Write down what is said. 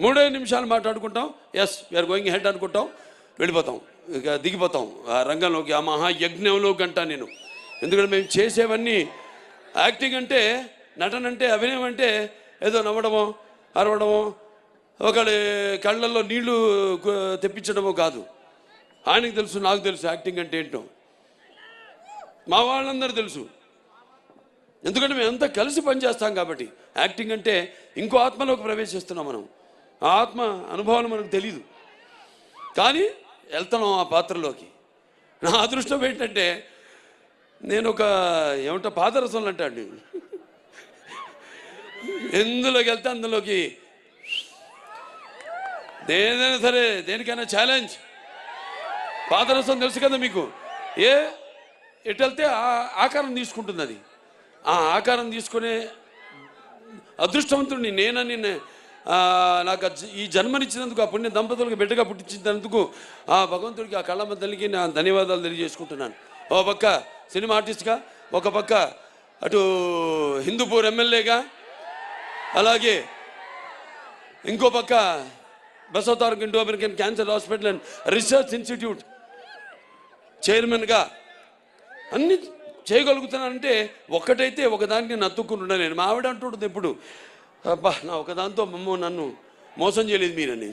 3 నిమిషాలు మాట్లాడుకుంటాం, yes we are going head అనుకుంటాం, వెళ్ళిపోతాం, ఇక దిగిపోతాం ఆ రంగంలోకి, ఆ మహాయజ్ఞంలోకి అంటా నేను. ఎందుకంటే మేము చేసేవన్నీ యాక్టింగ్ అంటే, నటన అంటే, అభినయం అంటే ఏదో నవ్వడమో అరవడమో ఒకళ్ళ కళ్ళల్లో నీళ్లు తెప్పించడమో కాదు. ఆయనకు తెలుసు, నాకు తెలుసు యాక్టింగ్ అంటే ఏంటో, మా వాళ్ళందరూ తెలుసు. ఎందుకంటే మేము అంతా కలిసి పనిచేస్తాం కాబట్టి. యాక్టింగ్ అంటే ఇంకో ఆత్మలోకి ప్రవేశిస్తున్నాం మనం. ఆ ఆత్మ అనుభవాలు మనకు తెలీదు, కానీ వెళ్తున్నాం ఆ పాత్రలోకి. నా అదృష్టం ఏంటంటే నేను ఒక ఏమంటా పాదరసంలో అంటాడు, ఎందులోకి వెళ్తే అందులోకి ఏదైనా సరే దేనికైనా ఛాలెంజ్. పాదరసం తెలుసు కదా మీకు, ఎటు వెళ్తే ఆకారం తీసుకుంటుంది. అది ఆ ఆకారం తీసుకునే అదృష్టవంతుడిని నేనని నాకు ఈ జన్మనిచ్చినందుకు, ఆ పుణ్య దంపతులకు బిడ్డగా పుట్టించినందుకు ఆ భగవంతుడికి, ఆ కళ్ళమ్మ తల్లికి నా ధన్యవాదాలు తెలియజేసుకుంటున్నాను. ఒక పక్క సినిమా ఆర్టిస్ట్గా, ఒక పక్క అటు హిందూపూర్ ఎమ్మెల్యేగా, అలాగే ఇంకో పక్క Basavataraka Indo American cancer hospital and research institute చైర్మన్గా అన్ని చేయగలుగుతున్నానంటే ఒక్కటైతే ఒకదానికి నేను అతుక్కుంటున్నా. నేను మా ఆవిడ అంటుంటుంది ఎప్పుడు, అబ్బా నా ఒకదాంతో నన్ను మోసం చేయలేదు మీరని.